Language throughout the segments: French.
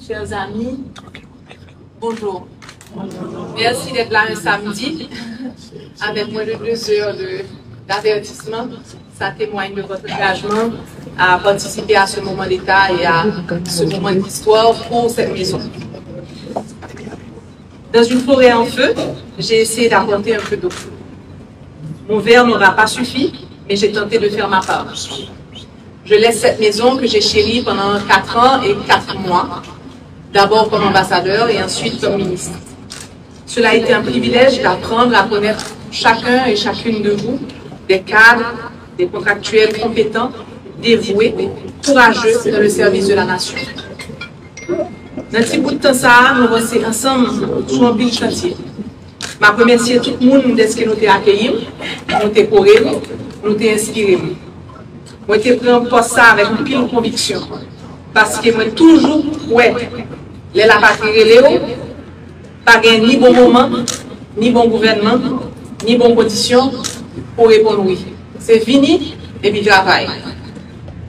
chers amis, bonjour. Merci d'être là un samedi avec moins de 2 heures d'avertissement. Ça témoigne de votre engagement à participer à ce moment d'état et à ce moment d'histoire pour cette maison. Dans une forêt en feu, j'ai essayé d'apporter un peu d'eau. Mon verre n'aura pas suffi, mais j'ai tenté de faire ma part. Je laisse cette maison que j'ai chérie pendant 4 ans et 4 mois, d'abord comme ambassadeur et ensuite comme ministre. Cela a été un privilège d'apprendre à connaître chacun et chacune de vous, des cadres, des contractuels compétents, dévoués, courageux dans le service de la nation. Dans un petit bout de temps, nous avons ensemble sur un pile chantier. Je remercie tout le monde de ce que nous avons accueilli, nous avons décoré, nous avons inspiré. Moi, je pris un poste avec une pile conviction. Parce que moi, toujours, les la patrie pas ni bon moment, ni bon gouvernement, ni bonne condition pour répondre oui. C'est fini et puis travail.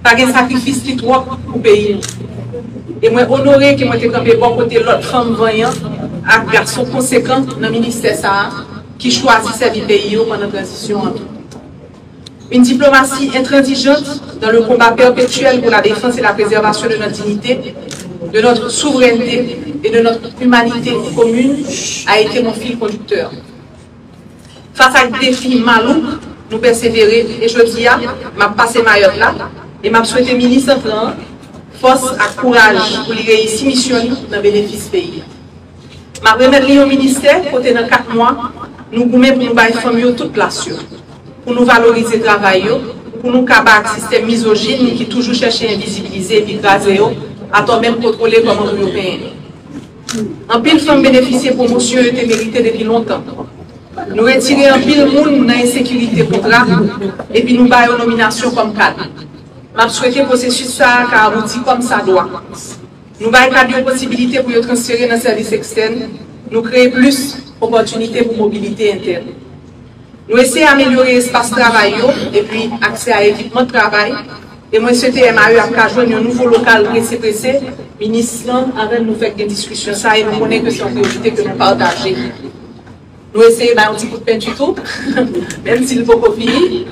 Pas de sacrifice qui trop pour le pays. Et moi, honoré que moi, j'ai campé bon côté l'autre femme voyante, un garçon conséquent dans le ministère ça, qui choisit servir le pays pendant la transition. Une diplomatie intransigeante dans le combat perpétuel pour la défense et la préservation de notre dignité, de notre souveraineté et de notre humanité commune a été mon fil conducteur. Face à des défis malouks, nous persévérer et je dis, m'a passé Mayotte là et m'a souhaité ministre en force et courage pour les réussir mission dans le bénéfice pays. Ma remettre au ministère, côté dans 4 mois, nous goumons pour nous bailler famille toute place, pour nous valoriser le travail, pour nous combattre le système misogyne qui toujours cherche à invisibiliser et écraser, à toi même contrôler comme européen. En pile femmes bénéficier de promotion et mérité depuis longtemps. Nous retirer en pile monde dans l'insécurité contrat et puis nous bailler une nomination comme cadre. Je souhaite le processus ça car abouti comme ça doit. Nous bailler cadre possibilité pour transférer dans le service externe, nous créer plus d'opportunités pour mobilité interne. Nous essayons d'améliorer l'espace de travail et puis accès à l'équipement de travail. Et moi, je souhaite MAE à joindre un nouveau local pressé, ministre, avant de nous faire des discussions ça et nous connaissons que c'est une priorité que nous partageons. Nous essayons un petit coup de peinture tout, même s'il faut pas finir,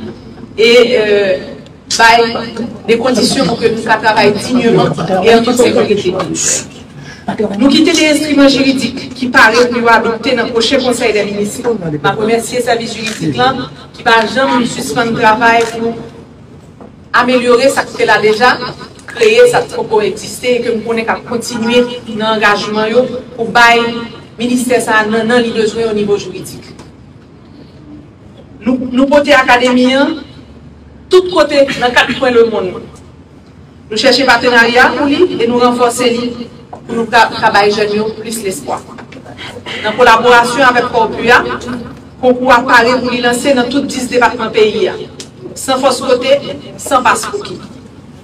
et des conditions pour que nous travaillions dignement et en toute sécurité. Nous quittons les instruments juridiques qui paraissent pour adopter dans le prochain conseil des ministres. Je remercie le service juridique là, qui va jamais suspendre le travail pour améliorer ce qui est là déjà, créer ça qui peut exister et que nous pouvons continuer dans l'engagement pour bailler le ministère ça dans les besoins au niveau juridique. Nous portons l'académie, tout côté, dans 4 coins du monde. Nous cherchons partenariat pour lui et nous renforcer lui pour nous travailler jeunes plus l'espoir. En collaboration avec Corpua, concours apparaît pour lui lancer dans tous 10 départements pays. Sans force côté, sans passeport.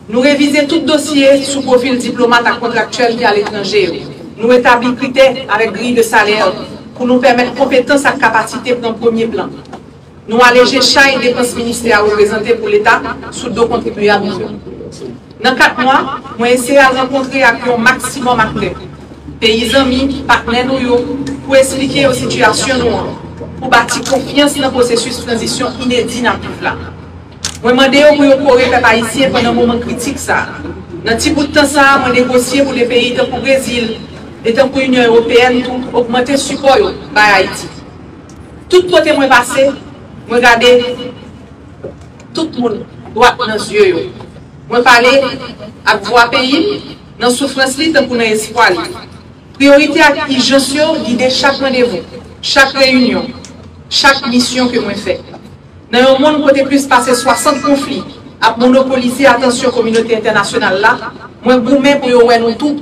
Nous révisons tout dossier sous profil diplomate à contractuel qui à l'étranger. Nous établissons critères avec grille de salaire pour nous permettre compétence et capacité pour un premier plan. Nous alléger chaque dépense ministérielle représentée pour l'État sous 2 contribuables. Dans 4 mois, nous essayons de rencontrer avec un maximum d'acteurs, pays amis, partenaires pour expliquer aux situations pour bâtir confiance dans le processus de transition inédit dans tout là. Je demande pour le peuple haïtien pendant un moment critique. Dans un petit bout de temps, je négocie pour les pays comme le Brésil et pour l'Union européenne pour augmenter le support à Haïti. Tout côté moi passé, je regarde tout le monde droit dans les yeux. Je parle à voix pays, dans la souffrance, dans l'espoir. Priorité à l'injonction guider chaque rendez-vous, chaque réunion, chaque mission que je fais. Dans un monde où il plus passé 60 conflits, à monopoliser l'attention communauté internationale là, moi gourmet pour nous tout,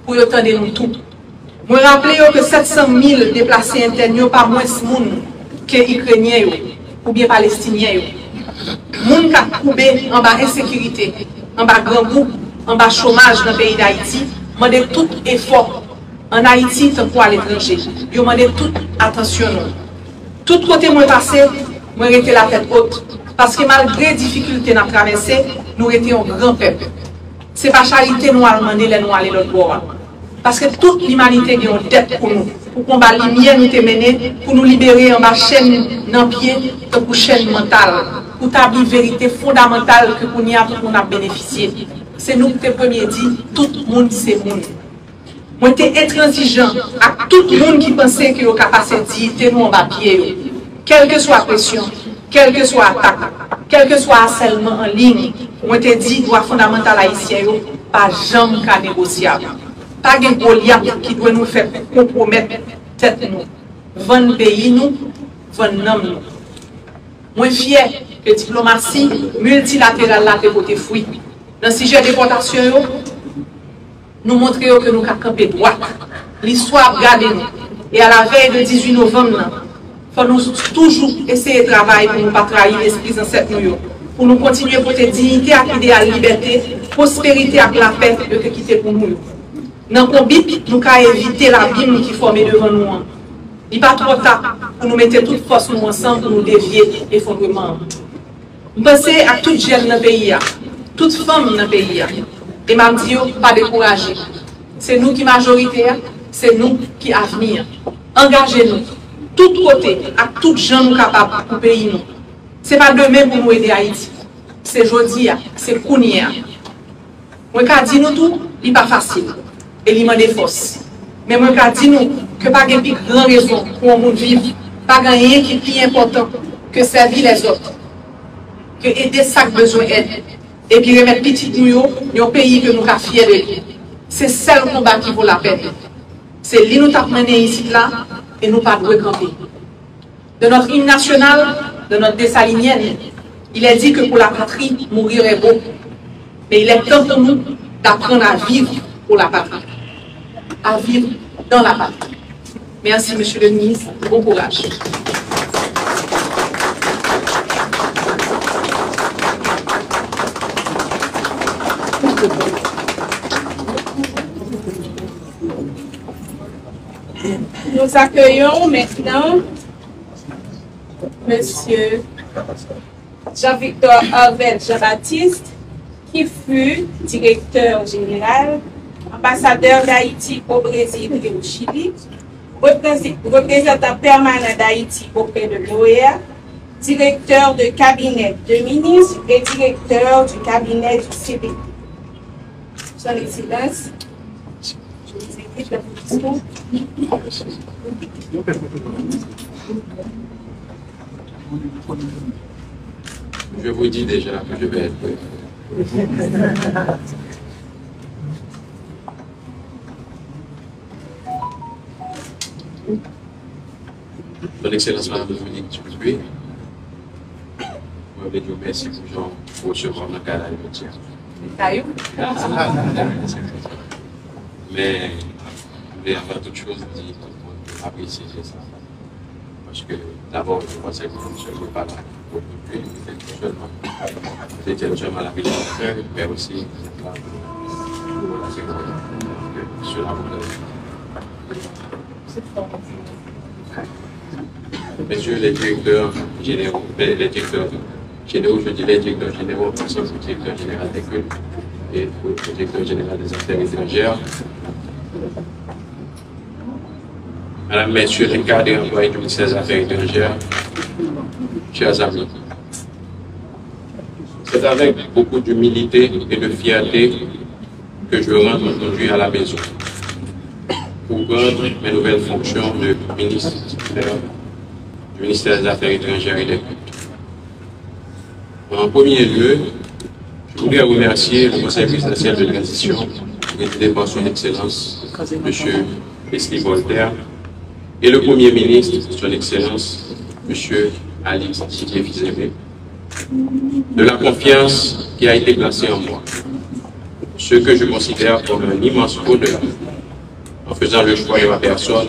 pour entendre nous tout. Moi rappeler que 700 000 déplacés internes pas moins de monde que Ukrainiens ou bien Palestiniens. Moun qui a coupé en bas insécurité, en bas grand groupe, en bas chômage dans le pays d'Haïti, demande tout effort en Haïti tant pour à l'étranger. Ils demandent toute attention. Tout côté moi passé, moi j'étais la tête haute. Parce que malgré les difficultés à traverser, nous étions un grand peuple. Ce n'est pas charité nous à demander les nous aller l'autre bord. Parce que toute l'humanité a une dette pour nous. Pour combattre la lumière nous mener, pour nous libérer en ma chaîne dans pied, pour chaîne mentale. Pour établir vérité fondamentale que pour nous a bénéficié. C'est nous qui avons premier dit, tout le monde c'est monde. Moi, j'étais intransigeant à tout le monde qui pensait qu'il y a capacité de nous en bas pied. Quelle que soit la pression, quelle que soit l'attaque, quel que soit le harcèlement en ligne, moi, j'étais dit, droit fondamental haïtien, pas jamais négociable. Pas de Goliath qui doit nous faire compromettre tête nous. 20 pays nous, 20 noms nous. Moi, fier que la diplomatie multilatérale là, côté fruit. Dans le sujet de déportation, nous montrons que nous avons campé droit. L'histoire garde nous. Et à la veille de 18 novembre, il faut nous toujours essayer de travailler pour ne pas trahir l'esprit ancêtre nous. Pour nous continuer à porter dignité, à l'idéal liberté, prospérité et la paix que quitter pour nous. Dans le combat, nous avons évité l'abîme qui formait devant nous. Il n'est pas trop tard pour nous mettre toutes forces nous ensemble pour nous dévier l'effondrement. Nous pensons à toutes jeunes dans le pays, toutes femmes dans le pays. Et je dis, pas décourager. C'est nous qui majoritaires, c'est nous qui avenir. Engagez-nous, tout côté, à toutes gens nous capables pour pays nous. Ce n'est pas demain pour nous aider Haïti. C'est aujourd'hui, c'est Kounia. Moi, je dis nous tout, il n'est pas facile. Et il manque des forces. Mais moi, je dis nous que pas de plus grande raison pour un monde vivre, pas rien qui est plus important que servir les autres, que aider chaque besoin d'aide. Et puis remettre petit nous dans un pays que nous sommes fiers de lui. C'est le seul combat qui vaut la peine. C'est lui nous avons mené ici là et nous pas de camper. De notre hymne national, de notre dessalinienne, il est dit que pour la patrie, mourir est beau. Mais il est temps pour nous d'apprendre à vivre pour la patrie. À vivre dans la patrie. Merci, monsieur le ministre. Bon courage. Nous accueillons maintenant monsieur Jean-Victor Harvel Jean-Baptiste, qui fut directeur général, ambassadeur d'Haïti au Brésil et au Chili, représentant permanent d'Haïti auprès de l'OEA, directeur de cabinet de ministre et directeur du cabinet du CB. Son Excellence, je vous invite à votre discours. Je vous dis déjà que je vais être bref. Son Excellence Madame Dominique Dupuis, je voulais dire merci pour recevoir dans le cadre de métier. Mais je voulais avant toute chose dire pour apprécier ça. Parce que d'abord, je pensais que je ne pas là pour j'étais seulement la ville de mais aussi la sécurité. Sur la Messieurs les directeurs généraux, je dis les directeurs généraux, parce que le directeur général des cultes et le directeur général des affaires étrangères, Madame, Messieurs les cadres et employés du ministère des Affaires étrangères, chers amis, c'est avec beaucoup d'humilité et de fierté que je rentre aujourd'hui à la maison pour prendre mes nouvelles fonctions de ministre titulaire du ministère des Affaires étrangères et des cultes. En premier lieu, je voulais remercier le Conseil présidentiel de transition, présidé par son Excellence, M. Leslie Voltaire, et le Premier ministre, son Excellence, M. Ali Sidibé Fizemé, de la confiance qui a été placée en moi, ce que je considère comme un immense honneur en faisant le choix de ma personne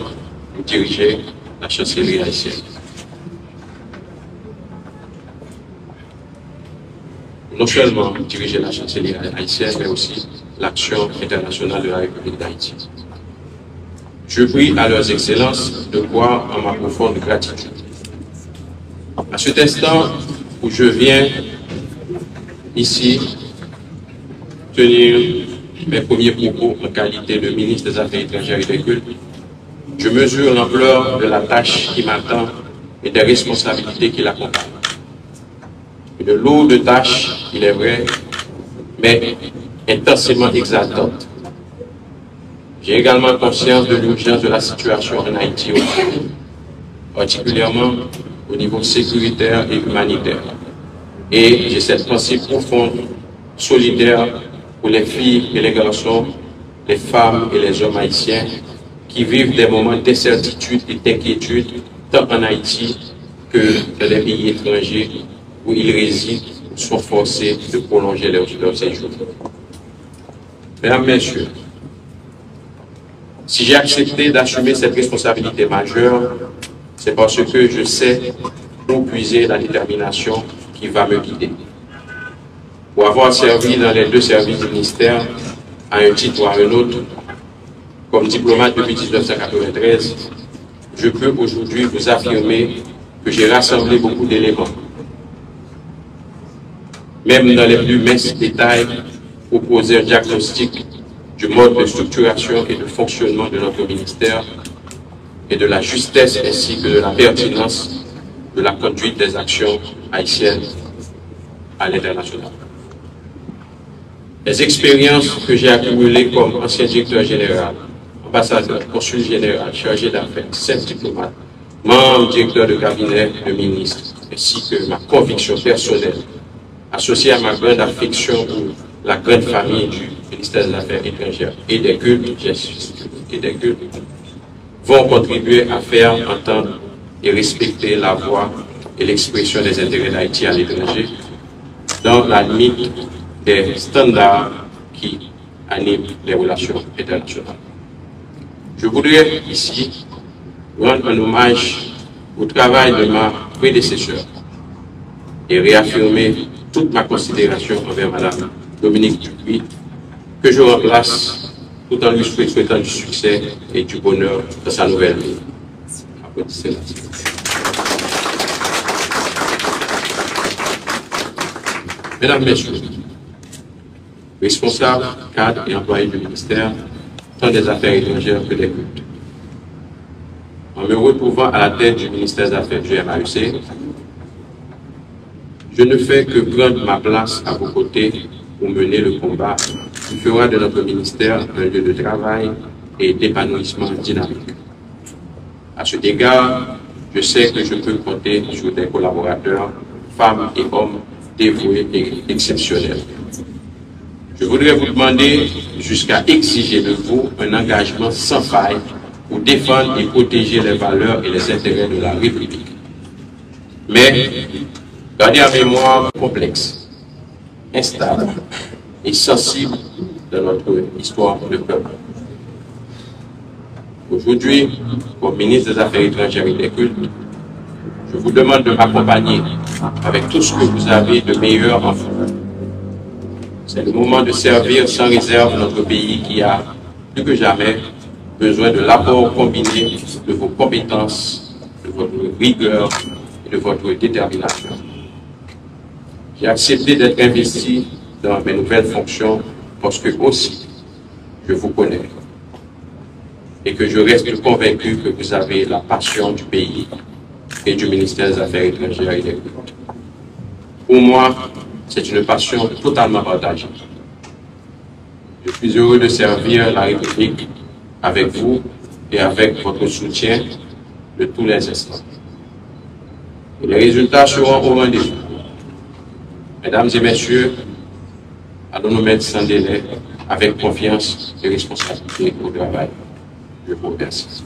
pour diriger la chancellerie haïtienne. Non seulement diriger la chancellerie haïtienne, mais aussi l'action internationale de la République d'Haïti. Je prie à leurs excellences de croire en ma profonde gratitude. À cet instant où je viens ici tenir mes premiers propos en qualité de ministre des Affaires étrangères et des cultes, je mesure l'ampleur de la tâche qui m'attend et des responsabilités qui l'accompagnent. Une lourde tâche, il est vrai, mais intensément exaltante. J'ai également conscience de l'urgence de la situation en Haïti aujourd'hui, particulièrement au niveau sécuritaire et humanitaire. Et j'ai cette pensée profonde, solidaire pour les filles et les garçons, les femmes et les hommes haïtiens qui vivent des moments d'incertitude et d'inquiétude tant en Haïti que dans les pays étrangers où ils résident ou sont forcés de prolonger leur séjour. Mesdames, Messieurs, si j'ai accepté d'assumer cette responsabilité majeure, c'est parce que je sais où puiser la détermination qui va me guider. Pour avoir servi dans les deux services du ministère, à un titre ou à un autre, comme diplomate depuis 1993, je peux aujourd'hui vous affirmer que j'ai rassemblé beaucoup d'éléments. Même dans les plus minces détails, proposer un diagnostic du mode de structuration et de fonctionnement de notre ministère et de la justesse ainsi que de la pertinence de la conduite des actions haïtiennes à l'international. Les expériences que j'ai accumulées comme ancien directeur général, ambassadeur, consul général, chargé d'affaires, chef diplomate, membre directeur de cabinet de ministre, ainsi que ma conviction personnelle, associée à ma grande affection pour la grande famille du ministère des Affaires étrangères et des cultes, vont contribuer à faire entendre et respecter la voix et l'expression des intérêts d'Haïti à l'étranger dans la limite des standards qui animent les relations internationales. Je voudrais ici rendre un hommage au travail de ma prédécesseur et réaffirmer toute ma considération envers Mme Dominique Dupuis, que je remplace tout en lui souhaitant du succès et du bonheur dans sa nouvelle vie. Applaudissez-la. Mesdames, Messieurs, responsables, cadres et employés du ministère, tant des Affaires étrangères que des cultes. En me retrouvant à la tête du ministère des Affaires GMAEC, je ne fais que prendre ma place à vos côtés pour mener le combat qui fera de notre ministère un lieu de travail et d'épanouissement dynamique. À cet égard, je sais que je peux compter sur des collaborateurs, femmes et hommes dévoués et exceptionnels. Je voudrais vous demander jusqu'à exiger de vous un engagement sans faille pour défendre et protéger les valeurs et les intérêts de la République. Mais gardez en mémoire complexe, instable et sensible de notre histoire de peuple. Aujourd'hui, comme ministre des Affaires étrangères et des cultes, je vous demande de m'accompagner avec tout ce que vous avez de meilleur en vous. C'est le moment de servir sans réserve notre pays qui a, plus que jamais, besoin de l'apport combiné de vos compétences, de votre rigueur et de votre détermination. J'ai accepté d'être investi dans mes nouvelles fonctions parce que aussi, je vous connais et que je reste convaincu que vous avez la passion du pays et du ministère des Affaires étrangères et des cultes. Pour moi, c'est une passion totalement partagée. Je suis heureux de servir la République avec vous et avec votre soutien de tous les instants. Et les résultats seront au rendez-vous. Mesdames et messieurs, allons nous mettre sans délai, avec confiance et responsabilité au travail. Je vous remercie.